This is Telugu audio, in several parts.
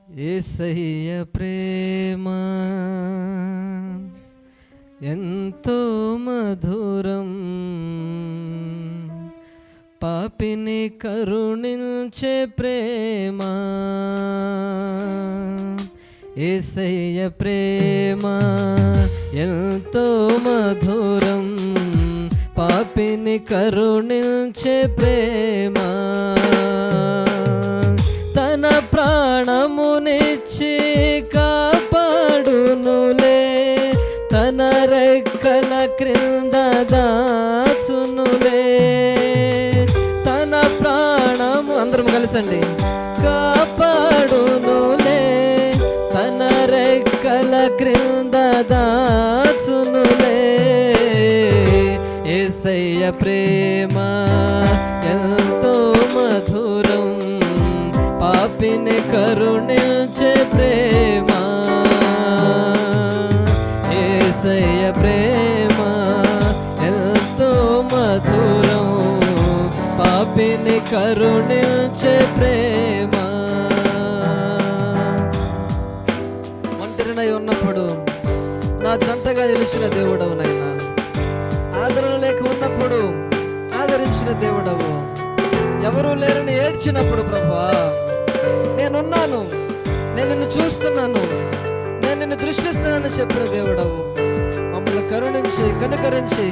యేసయ్య ప్రేమ ఎంతో మధురం, పాపిని కరుణించే ప్రేమ. యేసయ్య ప్రేమ ఎంతో మధురం, పాపిని కరుణించే ప్రేమ. తన ప్రాణమునిచ్చి కాపాడునులే, తన రెక్కల క్రింద దాచునులే. తన ప్రాణము, అందరం కలిసండి, కాపాడునులే, తన రెక్కల క్రింద దాచునులే. యేసయ్య ప్రేమ ఎంతో మధురం, పాపిని కరుణించే ప్రేమ. యేసయ్య ప్రేమ ఎంతో మధురం, పాపిని కరుణించే ప్రేమ. ఒంటరినై ఉన్నప్పుడు నా జంటగా నిలిచిన దేవుడవు నైనా, ఆదరణ లేక ఉన్నప్పుడు ఆదరించిన దేవుడవు, ఎవరూ లేరని ఏడ్చినప్పుడు ప్రభువా నేనున్నాను, నేను నిన్ను చూస్తున్నాను, నేను నిన్ను దృష్టిస్తున్నాను చెప్పిన దేవుడవు. మమ్మల్ని కరుణించి కనుకరించి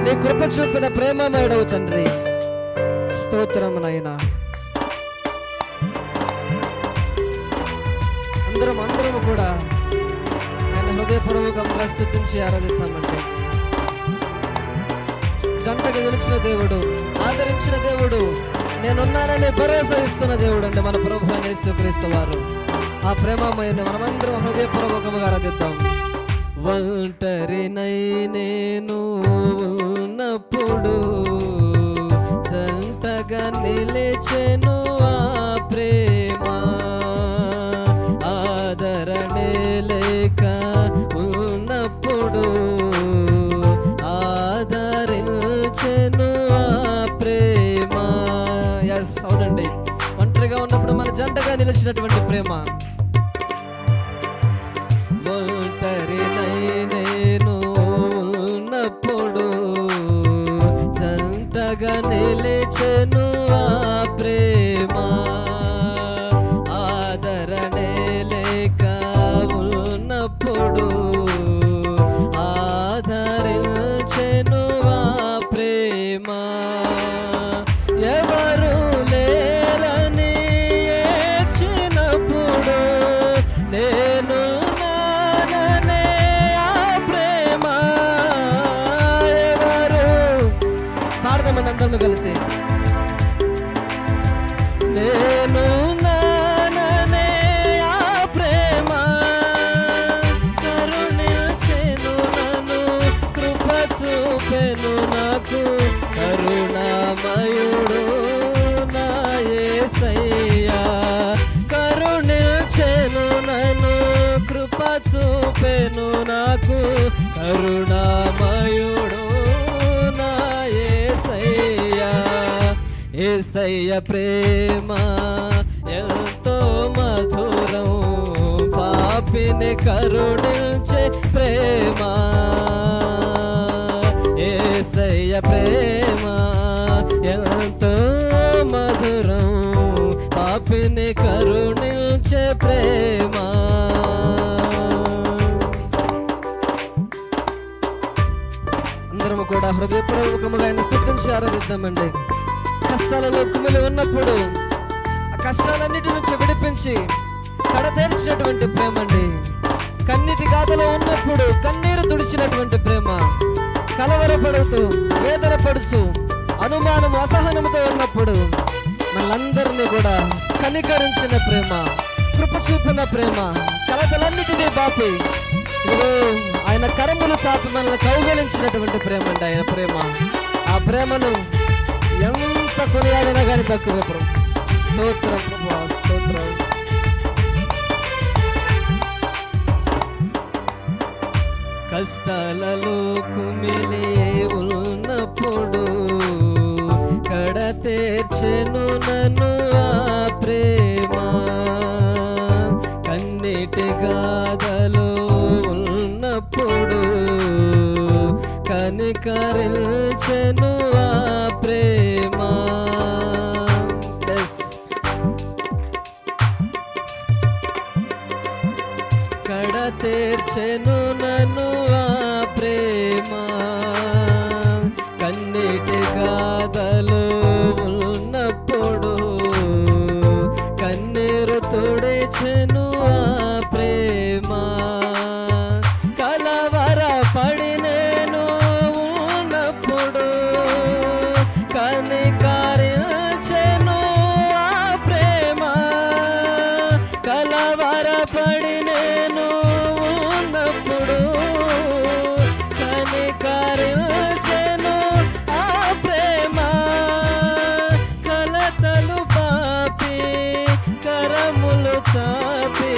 నీ కృప చూపిన ప్రేమమయుడవు తండ్రి. స్తోత్రం నాయనా. అందరము కూడా ఆయన హృదయపూర్వకంగా స్తుతించి ఆరాధిస్తామండి. జంటగా నిలిచిన దేవుడు, ఆదరించిన దేవుడు, నేనున్నానని భరోసా ఇస్తున్న దేవుడు అండి మన ప్రభువైన యేసుక్రీస్తు వారు. ఆ ప్రేమమయుని మనమందరం హృదయపూర్వకంగా ఆరాధిద్దాం. ఒంటరినై నేను ఉన్నప్పుడు జంటగా నిలిచెను ఆ ప్రేమ, ఆదరణే లేక ఉన్నప్పుడు ఆదరించెను ఆ ప్రేమ. ఎస్, అవునండి, ఒంటరిగా ఉన్నప్పుడు మన జంటగా నిలిచినటువంటి ప్రేమ. ఒంటరినై నేను ఉన్నప్పుడు జంటగా నిలిచెను ఆ ప్రేమ, ఆదరణే లేక ఉన్నప్పుడు ఆదరించెను ఆ ప్రేమ. ఎవరు లేరని ఏడ్చినప్పుడు నేను నాననే ఆ ప్రేమ. ఎవరు పాడదామని అందరం కలిసి, నేను నాననే ఆ ప్రేమ, కరుణించెను నన్ను, కృప చూపెను నాకు, కరుణామయుడు నా యేసయ్యా. కరుణించెను నన్ను, కృప చూపెను నాకు, కరుణామయుడు నా యేసయ్యా. యేసయ్య ప్రేమ ఎంతో మధురం, పాపిని కరుణించే ప్రేమ. యేసయ్య ప్రేమ ఎంతో మధురం, పాపిని కరుణించే ప్రేమ. అందరము కూడా హృదయపూర్వకముగా ఆయన స్తుతించి ఆరాధిద్దామండి. కష్టాలలో కుమిలి ఉన్నప్పుడు ఆ కష్టాలన్నిటి నుంచి విడిపించి కడతేర్చినటువంటి ప్రేమ అండి. కన్నీటి గాథలో ఉన్నప్పుడు కన్నీరు తుడిచినటువంటి ప్రేమ. కలవరపడుతూ వేదన పడుచు అనుమానం అసహనంతో ఉన్నప్పుడు మనందరినీ కూడా కనికరించిన ప్రేమ, కృప చూపిన ప్రేమ, కలతలన్నిటినీ బాపి ఆయన కరములు చాపి మనల్ని కౌగిలించినటువంటి ప్రేమ అండి ఆయన ప్రేమ. ఆ ప్రేమను ఎంత కొనియాడినా కానీ తక్కువే ప్రభు. స్తోత్రం ప్రభు, స్తోత్రం. కష్టాలలో కుమిలి ఉన్నప్పుడు కడతేర్చెను నన్ను ఆ ప్రేమ. కన్నీటి గాథలో ఉన్నప్పుడు కనికరించెను ఆ ప్రేమ. కడతేర్చెను నన్ను ఆ ప్రేమ. కన్నీటి గాథలో ఉన్నప్పుడు కన్నీరు తుడిచెను ఆ ప్రేమ. కలవరపడి నేను ఉన్నప్పుడు కనికరించెను ఆ ప్రేమ. కలవరపడి నేను ఉన్నప్పుడు కనికరించెను ఆ ప్రేమ. కలతలు పాపి కరములు చాపి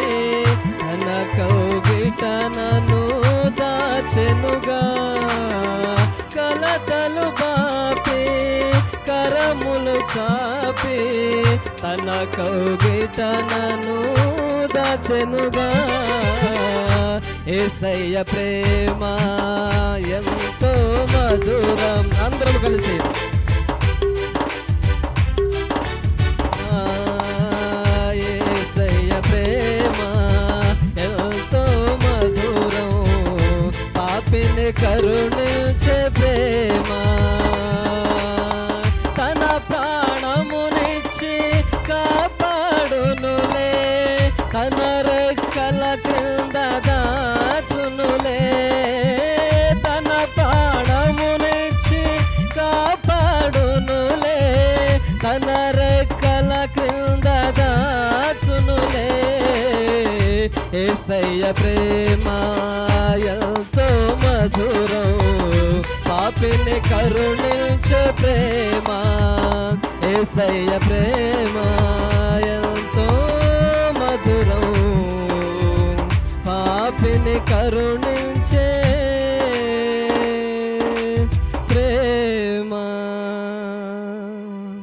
తన కౌగిట నన్ను దాచెనుగా. కలతలు పాపి కరములు చాపి తన కౌగిట నన్ను దాచెనుగా. యేసయ్య ప్రేమ ఎంతో మధురం. అందరం కలిసి యేసయ్య ప్రేమ ఎంతో మధురం. పాపిని కరుణించే ప్రేమ. తన ప్రాణమునిచ్చి కాపాడునులే. తన రెక్కల క్రింద దాచునులే. తన ప్రాణమునిచ్చి కాపాడునులే. తన రెక్కల క్రింద దాచునులే. యేసయ్య ప్రేమ ఎంతో మధురం. పాపిని కరుణించే ప్రేమ. యేసయ్య ప్రేమ